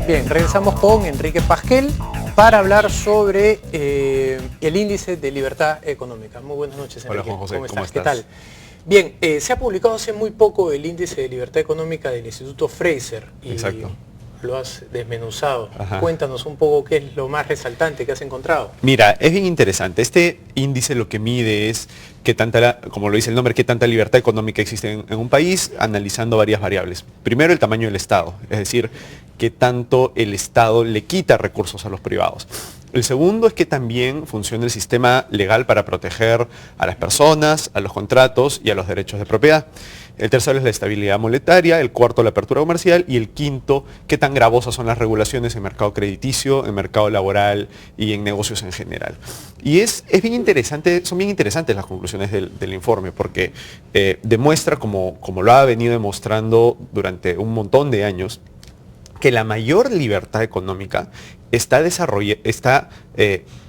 Bien, regresamos con Enrique Pasquel para hablar sobre el índice de libertad económica. Muy buenas noches, Enrique. Hola, Juan José, ¿Cómo estás? ¿Qué estás? tal? Bien, se ha publicado hace muy poco el índice de libertad económica del Instituto Fraser y Exacto. lo has desmenuzado. Ajá. Cuéntanos un poco qué es lo más resaltante que has encontrado. Mira, es bien interesante. Este índice lo que mide es qué tanta, como lo dice el nombre, qué tanta libertad económica existe en un país, analizando varias variables. Primero, el tamaño del Estado, es decir, qué tanto el Estado le quita recursos a los privados. El segundo es que también funciona el sistema legal para proteger a las personas, a los contratos y a los derechos de propiedad. El tercero es la estabilidad monetaria, el cuarto la apertura comercial y el quinto, qué tan gravosas son las regulaciones en mercado crediticio, en mercado laboral y en negocios en general. Y es bien interesante, son bien interesantes las conclusiones del informe porque demuestra, como lo ha venido demostrando durante un montón de años, que la mayor libertad económica está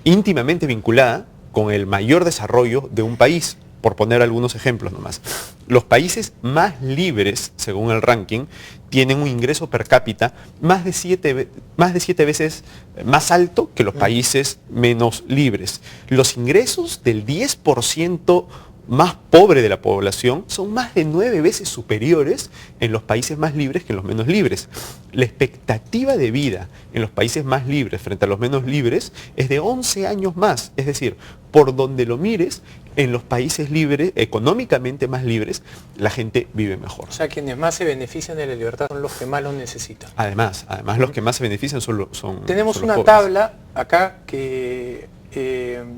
íntimamente vinculada con el mayor desarrollo de un país. Por poner algunos ejemplos nomás. Los países más libres, según el ranking, tienen un ingreso per cápita más de 7 veces más alto que los países menos libres. Los ingresos del 10% más pobre de la población son más de 9 veces superiores en los países más libres que en los menos libres. La expectativa de vida en los países más libres frente a los menos libres es de 11 años más. Es decir, por donde lo mires, en los países libres, económicamente más libres, la gente vive mejor. O sea, quienes más se benefician de la libertad son los que más lo necesitan. Además los que más se benefician son Tenemos los una jóvenes. tabla acá que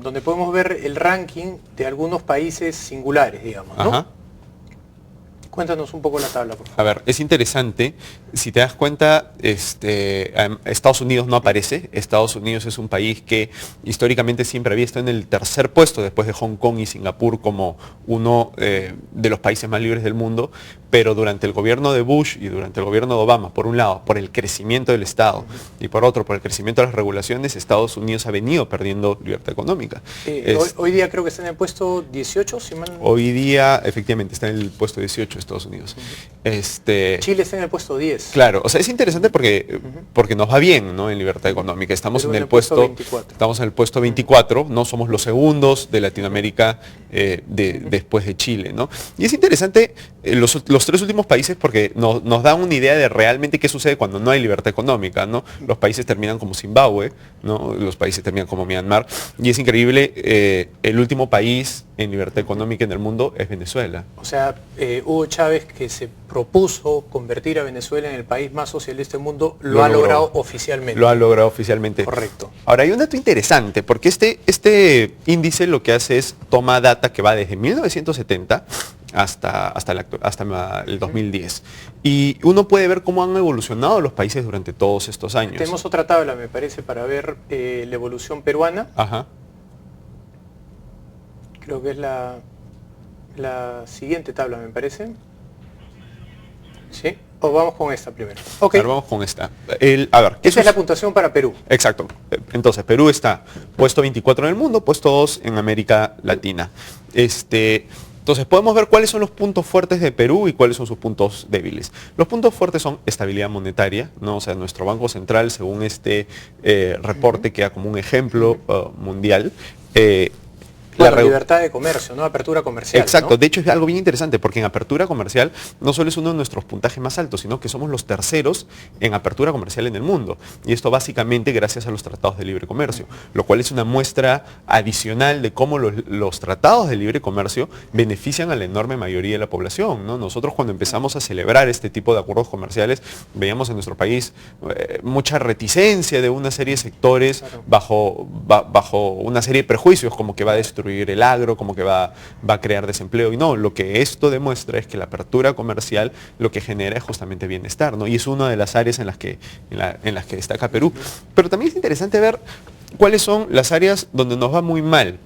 donde podemos ver el ranking de algunos países singulares, digamos, ¿no? Ajá. Cuéntanos un poco la tabla, por favor. A ver, es interesante, si te das cuenta, Estados Unidos no aparece. Estados Unidos es un país que históricamente siempre había estado en el tercer puesto después de Hong Kong y Singapur como uno de los países más libres del mundo, pero durante el gobierno de Bush y durante el gobierno de Obama, por un lado, por el crecimiento del Estado y por otro, por el crecimiento de las regulaciones, Estados Unidos ha venido perdiendo libertad económica. Hoy día creo que está en el puesto 18, si mal... Hoy día, efectivamente, está en el puesto 18 Estados Unidos. Chile está en el puesto 10. Claro, o sea, es interesante porque nos va bien, ¿no? En libertad económica. Estamos Perú en el puesto 24. Estamos en el puesto 24, ¿no? Somos los segundos de Latinoamérica después de Chile, ¿no? Y es interesante los tres últimos países porque nos dan una idea de realmente qué sucede cuando no hay libertad económica, ¿no? Los países terminan como Zimbabue, ¿no? Los países terminan como Myanmar. Y es increíble, el último país en libertad económica en el mundo es Venezuela. O sea, Hugo Chávez, que se propuso convertir a Venezuela en el país más socialista del mundo, lo ha logrado oficialmente. Lo ha logrado oficialmente. Correcto. Ahora, hay un dato interesante, porque este índice lo que hace es toma data que va desde 1970 hasta el 2010. Y uno puede ver cómo han evolucionado los países durante todos estos años. Tenemos otra tabla, me parece, para ver la evolución peruana. Ajá. Creo que es la siguiente tabla, me parece. ¿Sí? O vamos con esta primero. Ok. Ahora vamos con esta. A ver, Esa es la puntuación para Perú. Exacto. Entonces, Perú está puesto 24 en el mundo, puesto 2 en América Latina. Entonces, podemos ver cuáles son los puntos fuertes de Perú y cuáles son sus puntos débiles. Los puntos fuertes son estabilidad monetaria, ¿no? O sea, nuestro Banco Central, según este reporte, queda como un ejemplo mundial. Bueno, libertad de comercio, ¿no? Apertura comercial. Exacto, ¿no? De hecho es algo bien interesante porque en apertura comercial no solo es uno de nuestros puntajes más altos, sino que somos los terceros en apertura comercial en el mundo. Y esto básicamente gracias a los tratados de libre comercio, lo cual es una muestra adicional de cómo los tratados de libre comercio benefician a la enorme mayoría de la población, ¿no? Nosotros cuando empezamos a celebrar este tipo de acuerdos comerciales, veíamos en nuestro país mucha reticencia de una serie de sectores bajo una serie de prejuicios como que va a destruir el agro, como que va a crear desempleo. Y no, lo que esto demuestra es que la apertura comercial lo que genera es justamente bienestar, ¿no? Y es una de las áreas en las que destaca Perú. Pero también es interesante ver cuáles son las áreas donde nos va muy mal.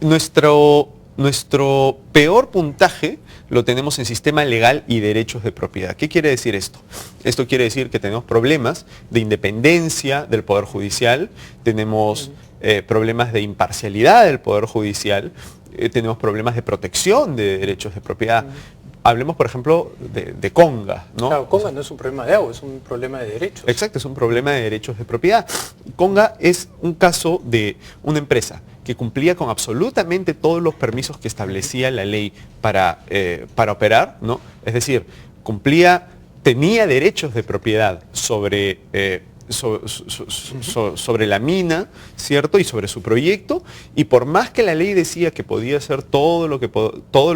Nuestro peor puntaje lo tenemos en sistema legal y derechos de propiedad. ¿Qué quiere decir esto? Esto quiere decir que tenemos problemas de independencia del Poder Judicial, tenemos problemas de imparcialidad del Poder Judicial, tenemos problemas de protección de derechos de propiedad. Hablemos, por ejemplo, de Conga, ¿no? Claro, Conga no es un problema de agua, es un problema de derechos. Exacto, es un problema de derechos de propiedad. Conga es un caso de una empresa que cumplía con absolutamente todos los permisos que establecía la ley para operar, ¿no? Es decir, tenía derechos de propiedad sobre la mina, ¿cierto? Y sobre su proyecto, y por más que la ley decía que podía hacer todo lo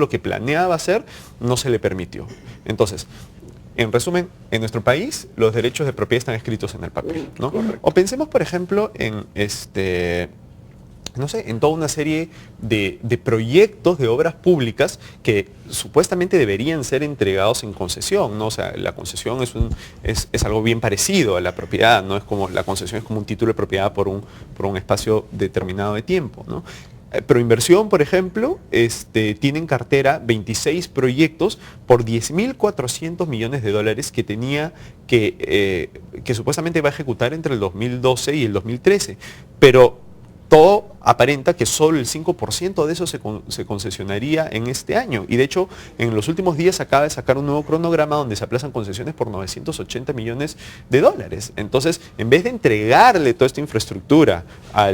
que planeaba hacer, no se le permitió. Entonces, en resumen, en nuestro país los derechos de propiedad están escritos en el papel, ¿no? O pensemos, por ejemplo, en no sé, en toda una serie de proyectos de obras públicas que supuestamente deberían ser entregados en concesión, ¿no? O sea, la concesión es algo bien parecido a la propiedad, ¿no? La concesión es como un título de propiedad por un espacio determinado de tiempo, ¿no? Proinversión, por ejemplo, tiene en cartera 26 proyectos por 10.400 millones de dólares que tenía que supuestamente va a ejecutar entre el 2012 y el 2013, pero todo aparenta que solo el 5% de eso se concesionaría en este año. Y de hecho, en los últimos días acaba de sacar un nuevo cronograma donde se aplazan concesiones por 980 millones de dólares. Entonces, en vez de entregarle toda esta infraestructura a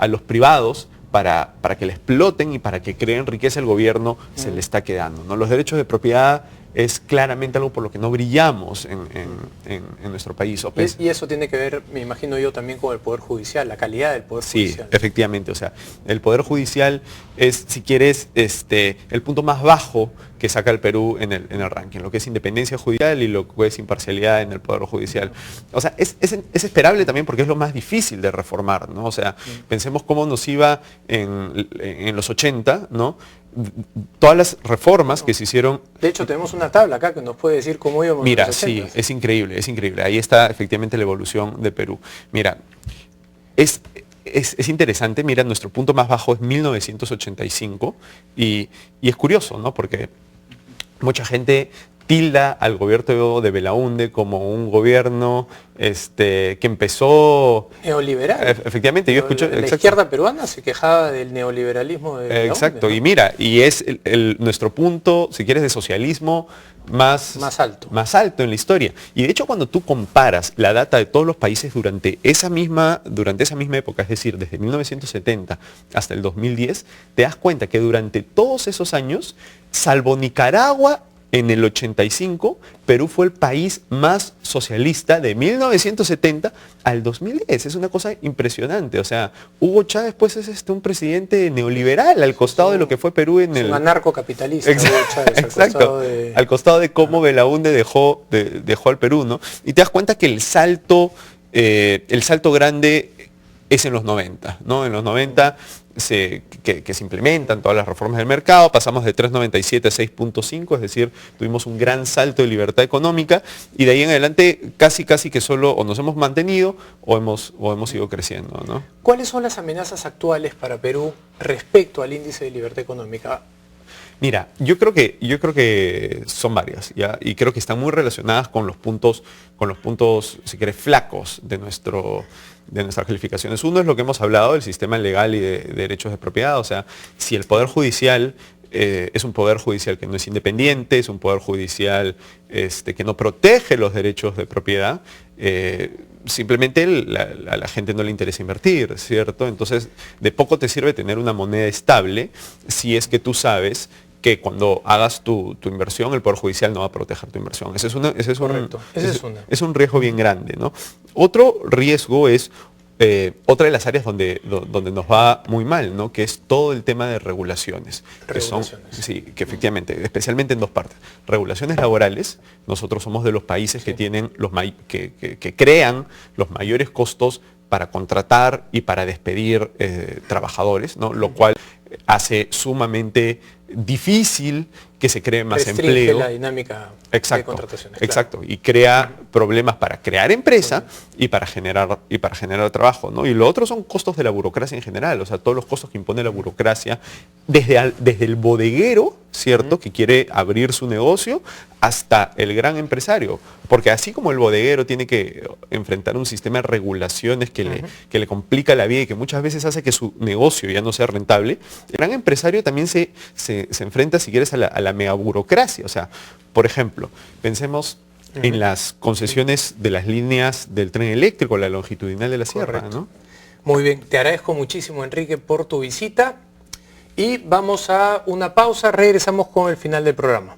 los privados para que la exploten y para que creen riqueza, el gobierno se le está quedando, ¿no? Los derechos de propiedad es claramente algo por lo que no brillamos en nuestro país. Y eso tiene que ver, me imagino yo, también con el Poder Judicial, la calidad del Poder Judicial. Sí, efectivamente. O sea, el Poder Judicial es, si quieres, el punto más bajo que saca el Perú en el ranking, lo que es independencia judicial y lo que es imparcialidad en el Poder Judicial. O sea, es esperable también porque es lo más difícil de reformar, ¿no? O sea, pensemos cómo nos iba en los 80, ¿no? Todas las reformas que se hicieron. De hecho, tenemos una tabla acá que nos puede decir cómo íbamos. Mira, sí, es increíble, es increíble. Ahí está efectivamente la evolución de Perú. Mira, es interesante, mira, nuestro punto más bajo es 1985 y es curioso, ¿no? Porque mucha gente tilda al gobierno de Belaúnde como un gobierno que empezó... Neoliberal. Efectivamente, yo escucho... La izquierda peruana se quejaba del neoliberalismo de Belaúnde, exacto, ¿no? Y mira, y es nuestro punto, si quieres, de socialismo más alto en la historia. Y de hecho, cuando tú comparas la data de todos los países durante esa misma época, es decir, desde 1970 hasta el 2010, te das cuenta que durante todos esos años, salvo Nicaragua, en el 85, Perú fue el país más socialista de 1970 al 2010. Es una cosa impresionante. O sea, Hugo Chávez pues es un presidente neoliberal al costado de lo que fue Perú en el... Un anarcocapitalista. Exacto. Al costado de cómo Belaúnde dejó al Perú, ¿no? Y te das cuenta que el salto grande es en los 90, ¿no? En los 90 que se implementan todas las reformas del mercado, pasamos de 3.97 a 6.5, es decir, tuvimos un gran salto de libertad económica y de ahí en adelante casi que solo o nos hemos mantenido o hemos ido creciendo, ¿no? ¿Cuáles son las amenazas actuales para Perú respecto al índice de libertad económica? Mira, yo creo que son varias, ¿ya? Y creo que están muy relacionadas con los puntos, si quieres, flacos de nuestras calificaciones. Uno es lo que hemos hablado, del sistema legal y de derechos de propiedad. O sea, si el Poder Judicial es un Poder Judicial que no es independiente, es un Poder Judicial que no protege los derechos de propiedad, simplemente a la gente no le interesa invertir, ¿cierto? Entonces, de poco te sirve tener una moneda estable si es que tú sabes que cuando hagas tu inversión, el Poder Judicial no va a proteger tu inversión. Ese es un riesgo bien grande, ¿no? Otro riesgo es otra de las áreas donde nos va muy mal, ¿no? Que es todo el tema de regulaciones. Que efectivamente, especialmente en dos partes. Regulaciones laborales. Nosotros somos de los países que tienen que crean los mayores costos para contratar y para despedir trabajadores, ¿no? Lo cual hace sumamente difícil que se cree más empleo. La dinámica de contrataciones. Exacto, y crea problemas para crear empresa y para generar trabajo, ¿no? Y lo otro son costos de la burocracia en general, o sea, todos los costos que impone la burocracia, desde el bodeguero, ¿cierto?, que quiere abrir su negocio, hasta el gran empresario. Porque así como el bodeguero tiene que enfrentar un sistema de regulaciones que le complica la vida y que muchas veces hace que su negocio ya no sea rentable, el gran empresario también se enfrenta, si quieres, a la la mega burocracia. O sea, por ejemplo, pensemos en las concesiones de las líneas del tren eléctrico, la longitudinal de la sierra, ¿no? Muy bien, te agradezco muchísimo, Enrique, por tu visita y vamos a una pausa, regresamos con el final del programa.